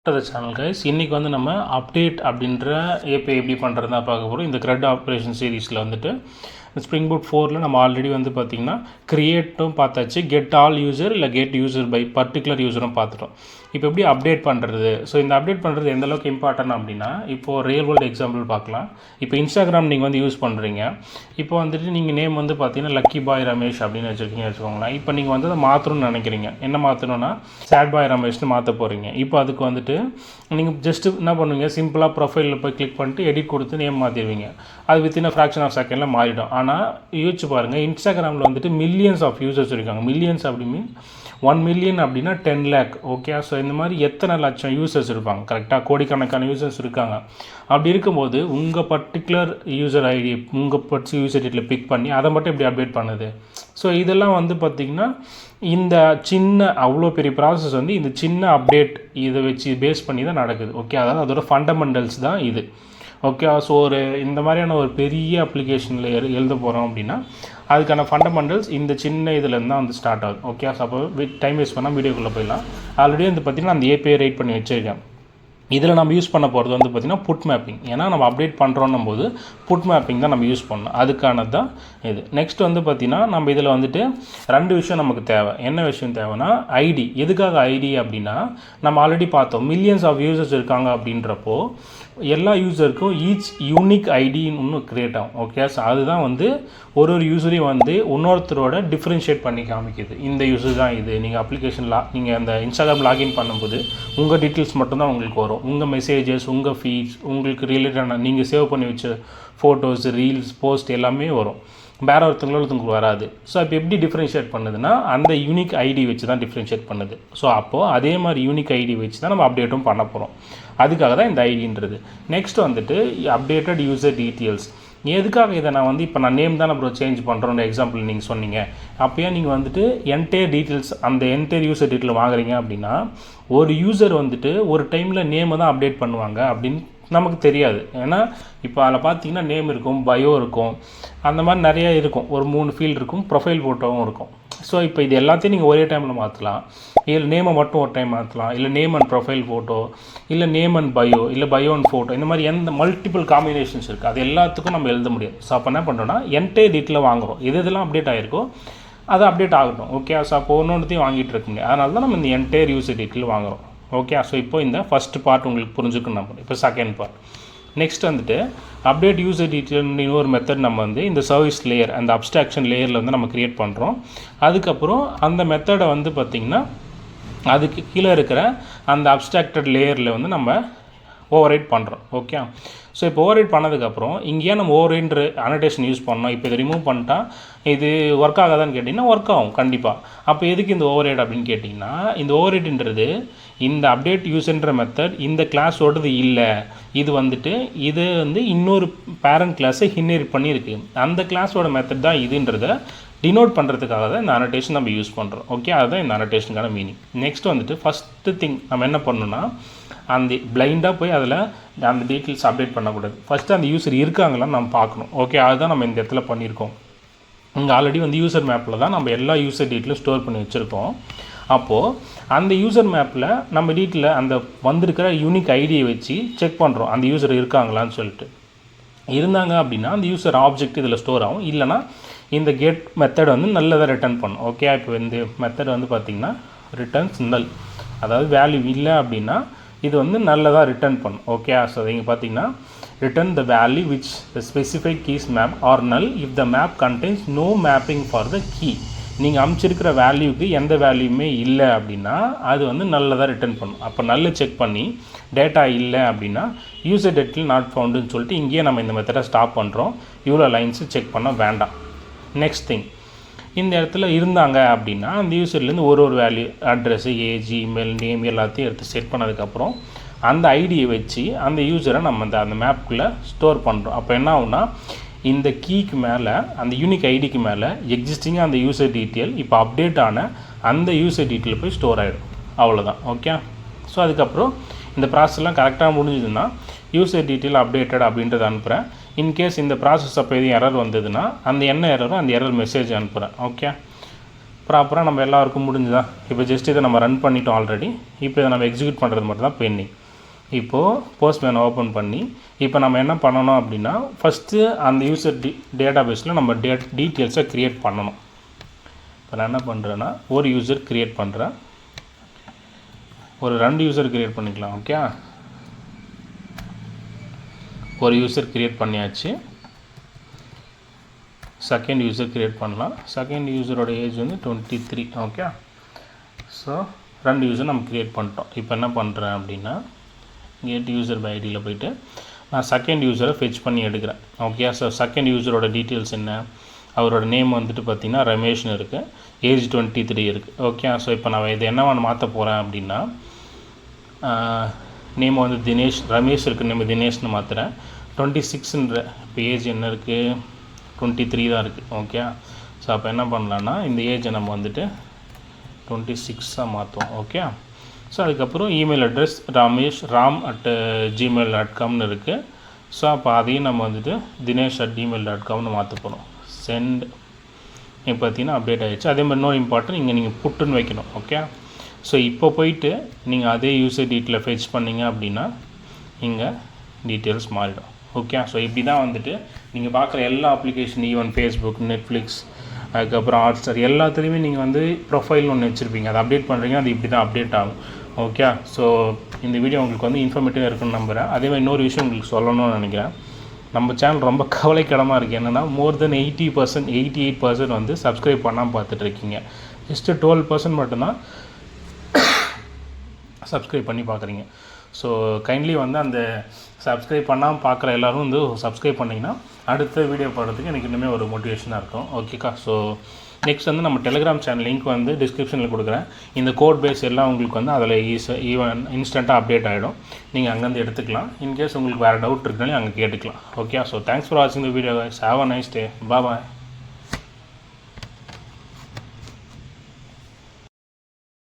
The channel guys இன்றைக்கி வந்து நம்ம அப்டேட் அப்படின்ற ஏபிஐ எப்படி பண்ணுறதா பார்க்க போகிறோம். இந்த க்ரெட் ஆப்ரேஷன் சீரீஸில் வந்துட்டு ஸ்ப்ரிங் பூட் 4ல் நம்ம ஆல்ரெடி வந்து பார்த்திங்கன்னா க்ரியேட்டும் பார்த்தாச்சு, கெட் ஆல் யூசர் இல்லை கெட் யூசர் பை பர்டிகுலர் யூசரும் பார்த்துட்டோம். இப்போ எப்படி அப்டேட் பண்ணுறது? ஸோ இந்த அப்டேட் பண்ணுறது எந்தளவுக்கு இம்பார்ட்டன்ட் அப்படின்னா, இப்போது ரியல் வேர்ல்டு எக்ஸாம்பிள் பார்க்கலாம். இப்போ இன்ஸ்டாகிராம் நீங்கள் வந்து யூஸ் பண்ணுறீங்க. இப்போ வந்துட்டு நீங்கள் நேம் வந்து பார்த்தீங்கன்னா லக்கி பாய் ரமேஷ் அப்படின்னு வச்சுருக்கீங்க வச்சுக்கோங்களேன். இப்போ நீங்கள் வந்து அதை மாற்றணும்னு நினைக்கிறீங்க. என்ன மாற்றணும்னா சேட் பாய் ரமேஷ்னு மாற்ற போகிறீங்க. இப்போ அதுக்கு வந்துட்டு நீங்கள் ஜஸ்ட்டு என்ன பண்ணுவீங்க, சிம்பிளாக ப்ரொஃபைலில் போய் கிளிக் பண்ணிட்டு எடிட் கொடுத்து நேம் மாற்றிடுவீங்க. அது வித்தின் ஃப்ராக்ஷன் ஆஃப் செகண்டில் மாறிடும். ஆனால் யோசிச்சு பாருங்கள், இன்ஸ்டாகிராமில் வந்துட்டு மில்லியன்ஸ் ஆஃப் யூசர்ஸ் இருக்காங்க. மில்லியன்ஸ் அப்படி மீன் 1 மில்லியன் அப்படின்னா 10 லேக். ஓகே, ஸோ இந்த மாதிரி எத்தனை லட்சம் யூசர்ஸ் இருப்பாங்க, கரெக்டாக கோடிக்கணக்கான யூசர்ஸ் இருக்காங்க. அப்படி இருக்கும்போது உங்கள் பர்டிகுலர் யூசர் ஐடி உங்கள் யூசர் ஐடியில் பிக் பண்ணி அதை மட்டும் எப்படி அப்டேட் பண்ணுது? ஸோ இதெல்லாம் வந்து பார்த்திங்கன்னா இந்த சின்ன அவ்வளோ பெரிய ப்ராசஸ் வந்து இந்த சின்ன அப்டேட் இதை வச்சு பேஸ் பண்ணி தான் நடக்குது. ஓகே, அதாவது அதோட ஃபண்டமெண்டல்ஸ் தான் இது. ஓகே, ஸோ இந்த மாதிரியான ஒரு பெரிய அப்ளிகேஷனில் எழுத போகிறோம் அப்படின்னா அதுக்கான ஃபண்டமெண்டல்ஸ் இந்த சின்ன இதுலேருந்து தான் வந்து ஸ்டார்ட் ஆகுது. ஓகே, ஸோ அப்போ டைம் வேஸ்ட் பண்ணால் வீடியோக்குள்ளே போயிடலாம். ஆல்ரெடி வந்து பார்த்திங்கன்னா அந்த ஏபிஐ ரைட் பண்ணி வச்சுருக்கேன். இதில் நம்ம யூஸ் பண்ண போகிறது வந்து பார்த்திங்கன்னா புட் மேப்பிங். ஏன்னா நம்ம அப்டேட் பண்ணுறோன்னும் போது புட் மேப்பிங் தான் நம்ம யூஸ் பண்ணணும். அதுக்கானது தான் இது. நெக்ஸ்ட் வந்து பார்த்திங்கன்னா நம்ம இதில் வந்துட்டு 2 விஷயம் நமக்கு தேவை. என்ன விஷயம் தேவைன்னா ஐடி. எதுக்காக ஐடி அப்படின்னா நம்ம ஆல்ரெடி பார்த்தோம், மில்லியன்ஸ் ஆஃப் யூசர்ஸ் இருக்காங்க அப்படின்றப்போ எல்லா யூசருக்கும் ஈச் யூனிக் ஐடின்னு ஒன்று க்ரியேட் ஆகும். ஓகே, ஸோ அதுதான் வந்து ஒரு யூஸரையும் வந்து இன்னொருத்தரோட டிஃப்ரென்ஷியேட் பண்ணி காமிக்குது. இந்த யூஸர் தான் இது. நீங்கள் அப்ளிகேஷன் நீங்கள் அந்த இன்ஸ்டாகிராம் லாகின் பண்ணும்போது உங்கள் டீட்டெயில்ஸ் மட்டும்தான் உங்களுக்கு வரும். உங்கள் மெசேஜஸ், உங்கள் ஃபீட்ஸ், உங்களுக்கு ரிலேட்டடான நீங்கள் சேவ் பண்ணி வச்ச ஃபோட்டோஸ், ரீல்ஸ், போஸ்ட் எல்லாமே வரும். வேறு ஒருத்தங்களுக்கு வராது. ஸோ இப்போ எப்படி டிஃப்ரென்ஷியேட் பண்ணுதுன்னா அந்த யூனிக் ஐடி வச்சு தான் டிஃப்ரென்ஷியேட் பண்ணுது. ஸோ அப்போது அதே மாதிரி யூனிக் ஐடி வச்சு தான் நம்ம அப்டேட்டும் பண்ண போகிறோம். அதுக்காக தான் இந்த ஐடின்றது. நெக்ஸ்ட் வந்துட்டு அப்டேட்டட் யூசர் டீட்டெயில்ஸ். எதுக்காக இதை நான் வந்து இப்போ நான் நேம் தான் அப்புறம் சேஞ்ச் பண்ணுறோன்னு எக்ஸாம்பிள் நீங்கள் சொன்னீங்க. அப்போயே நீங்கள் வந்துட்டு என்டையர் டீட்டெயில்ஸ் அந்த என்டையர் யூசர் டீட்டெயில் வாங்குறீங்க அப்படின்னா ஒரு யூசர் வந்துட்டு ஒரு டைமில் நேமை தான் அப்டேட் பண்ணுவாங்க அப்படின்னு நமக்கு தெரியாது. ஏன்னா இப்போ அதில் பார்த்தீங்கன்னா நேம் இருக்கும், பயோ இருக்கும், அந்த மாதிரி நிறையா இருக்கும். ஒரு 3 ஃபீல்டு இருக்கும், ப்ரொஃபைல் ஃபோட்டோவும் இருக்கும். ஸோ இப்போ இது எல்லாத்தையும் நீங்கள் ஒரே டைமில் மாற்றலாம். இல்லை நேமை மட்டும் ஒரு டைம் மாற்றலாம், இல்லை நேம் அண்ட் ப்ரொஃபைல் ஃபோட்டோ, இல்லை நேம் அண்ட் பயோ, இல்லை பயோ அண்ட் ஃபோட்டோ, இந்த மாதிரி எந்த மல்டிபிள் காம்பினேஷன்ஸ் இருக்குது. அது எல்லாத்துக்கும் நம்ம எழுத முடியும். ஸோ அப்போ என்ன பண்ணுறோன்னா என்டையர் டீட்டெயில் வாங்குகிறோம். இதெல்லாம் அப்டேட் ஆகிருக்கோ அது அப்டேட் ஆகட்டும். ஓகே, ஸோ அப்போ ஒன்றொன்றையும் வாங்கிட்டு இருக்க முடியும். அதனால தான் நம்ம இந்த என்டையர் யூசர் டீட்டெயில் வாங்குகிறோம். ஓகே, ஸோ இப்போ இந்த ஃபஸ்ட் பார்ட் உங்களுக்கு புரிஞ்சுக்கணும். நம்ம இப்போ செகண்ட் பார்ட். நெக்ஸ்ட் வந்துட்டு அப்டேட் யூசர் டீட்டெயில் இன்னொரு மெத்தட் நம்ம வந்து இந்த சர்வீஸ் லேயர் அந்த அப்ஸ்ட்ராக்ஷன் லேயரில் வந்து நம்ம க்ரியேட் பண்ணுறோம். அதுக்கப்புறம் அந்த மெத்தடை வந்து பார்த்திங்கன்னா அதுக்கு கீழே இருக்கிற அந்த அப்ஸ்ட்ராக்டட் லேயரில் வந்து நம்ம ஓவர்ரைட் பண்ணுறோம். ஓகே, ஸோ இப்போ ஓவர்ரைட் பண்ணதுக்கப்புறம் இங்கேயே நம்ம ஓவர்ரைட்ன்ற அனோடேஷன் யூஸ் பண்ணோம். இப்போ இதை ரிமூவ் பண்ணிட்டா இது ஒர்க் ஆகாதான்னு கேட்டிங்கன்னா ஒர்க் ஆகும் கண்டிப்பாக. அப்போ எதுக்கு இந்த ஓவர்ரைட் அப்படின்னு கேட்டிங்கன்னா இந்த ஓவர்ரைட்ன்றது இந்த அப்டேட் யூஸ்ன்ற மெத்தட் இந்த கிளாஸோடது இல்லை. இது வந்துட்டு இது வந்து இன்னொரு பேரண்ட் கிளாஸை இன்ஹெரிட் பண்ணியிருக்கு. அந்த கிளாஸோட மெத்தட் தான் இதுன்றதை டினோட் பண்ணுறதுக்காக தான் இந்த அனோடேஷன் நம்ம யூஸ் பண்ணுறோம். ஓகே, அதுதான் இந்த அனோடேஷனுக்கான மீனிங். நெக்ஸ்ட் வந்துட்டு ஃபஸ்ட்டு திங் நம்ம என்ன பண்ணணும்னா அந்த பிளைண்டாக போய் அதில் அந்த டீட்டெயில்ஸ் அப்டேட் பண்ணக்கூடாது. ஃபஸ்ட்டு அந்த யூசர் இருக்காங்களான்னு நம்ம பார்க்கணும். ஓகே, அதுதான் நம்ம இந்த இடத்துல பண்ணியிருக்கோம். இங்கே ஆல்ரெடி வந்து யூசர் மேப்பில் தான் நம்ம எல்லா யூசர் டீட்டெயிலும் ஸ்டோர் பண்ணி வச்சுருக்கோம். அப்போது அந்த யூசர் மேப்பில் நம்ம டீட்டெயிலில் அந்த வந்திருக்கிற யூனிக் ஐடியை வச்சு செக் பண்ணுறோம் அந்த யூசர் இருக்காங்களான்னு சொல்லிட்டு. இருந்தாங்க அப்படின்னா அந்த யூசர் ஆப்ஜெக்ட் இதில் ஸ்டோர் ஆகும். இல்லைனா இந்த கெட் மெத்தட் வந்து நல்லதாக ரிட்டர்ன் பண்ணும். ஓகே, இப்போ இந்த மெத்தட் வந்து பார்த்திங்கன்னா ரிட்டர்ன்ஸ் நல், அதாவது வேல்யூ இல்லை அப்படின்னா இது வந்து நல்லதாக ரிட்டர்ன் பண்ணும். ஓகே, ஸோ இங்கே பார்த்தீங்கன்னா return the value which the specified keys map or null if the map contains no mapping for the key. நீங்கள் அமைச்சிருக்கிற வேல்யூக்கு எந்த வேல்யூமே இல்லை அப்படின்னா அது வந்து நல்லதாக ரிட்டர்ன் பண்ணும். அப்போ நல்ல செக் பண்ணி டேட்டா இல்லை அப்படின்னா யூசர் டேட்டில் நாட் ஃபவுண்டுன்னு சொல்லிட்டு இங்கேயே நம்ம இந்த மெத்தடை ஸ்டாப் பண்ணுறோம். இவ்வளோ லைன்ஸு செக் பண்ண வேண்டாம். நெக்ஸ்ட் திங், இந்த இடத்துல இருந்தாங்க அப்படின்னா அந்த யூசர்லேருந்து ஒரு value address, age, email, name எல்லாத்தையும் எடுத்து செட் பண்ணதுக்கப்புறம் அந்த ஐடியை வச்சு அந்த யூசரை நம்ம அந்த மேப்புக்குள்ளே ஸ்டோர் பண்ணுறோம். அப்போ என்ன ஆகுனா இந்த கீக்கு மேலே அந்த யூனிக் ஐடிக்கு மேலே எக்ஸிஸ்டிங்காக அந்த யூசர் டீட்டெயில் இப்போ அப்டேட் ஆன அந்த யூசர் டீட்டெயில் போய் ஸ்டோர் ஆகிடும். அவ்வளோதான். ஓகே, ஸோ அதுக்கப்புறம் இந்த ப்ராசஸ்லாம் கரெக்டாக முடிஞ்சதுன்னா யூசர் டீட்டெயில் அப்டேட்டட் அப்படின்றத அனுப்புகிறேன். இன்கேஸ் இந்த ப்ராசஸ் அப்போ எதுவும் எரர் வந்ததுன்னா அந்த என்ன எரரோ அந்த எரர் மெசேஜ் அனுப்புகிறேன். ஓகே, ப்ராப்பராக நம்ம எல்லாருக்கும் முடிஞ்சுதா? இப்போ ஜஸ்ட் இதை நம்ம ரன் பண்ணிட்டோம் ஆல்ரெடி. இப்போ இதை நம்ம எக்ஸிக்யூட் பண்ணுறது மட்டும் தான் பெண்டிங். இப்போது போஸ்ட்மேன் ஓப்பன் பண்ணி இப்போ நம்ம என்ன பண்ணணும் அப்படின்னா, ஃபஸ்ட்டு அந்த யூசர் டேட்டாபேஸில் நம்ம டீட்டெயில்ஸை க்ரியேட் பண்ணணும். இப்போ நான் என்ன பண்ணுறேன்னா, ஒரு யூசர் க்ரியேட் பண்ணுறேன், ஒரு 2 யூசர் க்ரியேட் பண்ணிக்கலாம். ஓகே, ஒரு யூசர் க்ரியேட் பண்ணியாச்சு. செகண்ட் யூசர் க்ரியேட் பண்ணலாம். செகண்ட் யூசரோட ஏஜ் வந்து 23. ஓகே, ஸோ 2 யூசர் நம்ம க்ரியேட் பண்ணிட்டோம். இப்போ என்ன பண்ணுறேன் அப்படின்னா, கெட் யூசர் பை ஐடியில் போய்ட்டு நான் செகண்ட் யூசரை ஃபெச் பண்ணி எடுக்கிறேன். ஓகே, ஸோ செகண்ட் யூசரோட டீட்டெயில்ஸ் என்ன, அவரோட நேம் வந்துட்டு பார்த்திங்கன்னா ரமேஷ்னு இருக்குது, ஏஜ் 23 இருக்குது. ஓகே, ஸோ இப்போ நான் இதை என்னவா மாற்ற போகிறேன் அப்படின்னா, நேம் வந்து தினேஷ், ரமேஷ் இருக்குது, நேம் தினேஷ்னு மாற்றுறேன். 26ன்ற இப்போ ஏஜ் என்ன இருக்குது, 23 தான் இருக்குது. ஓகே, ஸோ அப்போ என்ன பண்ணலான்னா, இந்த ஏஜை நம்ம வந்துட்டு 26ஆக மாற்றுவோம். ஓகே, ஸோ அதுக்கப்புறம் இமெயில் அட்ரஸ் ramesh@gmail.comனு இருக்குது. ஸோ அப்போ அதையும் நம்ம வந்துட்டு dinesh@gmail.comனு மாற்ற போகிறோம். சென்ட் இப்போ பார்த்தீங்கன்னா அப்டேட் ஆகிடுச்சு. அதே மாதிரி இன்னொரு இம்பார்ட்டன்ட், இங்கே நீங்கள் புட்டுன்னு வைக்கணும். ஓகே, ஸோ இப்போ போயிட்டு நீங்கள் அதே யூசர் டீட்டெயிலை ஃபெச் பண்ணிங்க அப்படின்னா இங்கே டீட்டெயில்ஸ் மாறிடும். ஓகே, ஸோ இப்படி தான் வந்துட்டு நீங்கள் பார்க்குற எல்லா அப்ளிகேஷன், ஈவன் ஃபேஸ்புக், நெட்ஃப்ளிக்ஸ், அதுக்கப்புறம் ஹாட்ஸ்டார் எல்லாத்துலேயுமே நீங்கள் வந்து ப்ரொஃபைல்னு ஒன்று வச்சுருப்பீங்க. அதை அப்டேட் பண்ணுறீங்க, அது இப்படி தான் அப்டேட் ஆகும். ஓகே, ஸோ இந்த வீடியோ உங்களுக்கு வந்து இன்ஃபர்மேட்டிவாக இருக்குன்னு நம்புகிறேன். அதேமாதிரி இன்னொரு விஷயம் உங்களுக்கு சொல்லணும்னு நினைக்கிறேன். நம்ம சேனல் ரொம்ப கவலைக்கிடமாக இருக்குது. என்னென்னா, மோர் தென் 80%, 88% வந்து சப்ஸ்கிரைப் பண்ணாமல் பார்த்துட்ருக்கீங்க. ஜஸ்ட்டு 12% மட்டும்தான் சப்ஸ்கிரைப் பண்ணி பார்க்குறீங்க. ஸோ கைண்ட்லி வந்து அந்த சப்ஸ்கிரைப் பண்ணாமல் பார்க்குற எல்லோரும் வந்து சப்ஸ்கிரைப் பண்ணிங்கன்னா அடுத்த வீடியோ போடுறதுக்கு எனக்கு இன்னுமே ஒரு மோட்டிவேஷனாக இருக்கும். ஓகேக்கா, ஸோ நெக்ஸ்ட் வந்து நம்ம டெலிகிராம் சேனல் லிங்க் வந்து டிஸ்கிரிப்ஷனில் கொடுக்குறேன். இந்த கோட் பேஸ் எல்லாம் உங்களுக்கு வந்து அதில் ஈவன் இன்ஸ்டண்ட்டாக அப்டேட் ஆகிடும். நீங்கள் அங்கேருந்து எடுத்துக்கலாம். இன்கேஸ் உங்களுக்கு வேறு டவுட் இருக்குனாலே அங்கே கேட்டுக்கலாம். ஓகே, ஸோ தேங்க்ஸ் ஃபார் வாட்சிங் the video. Have a nice day. Bye.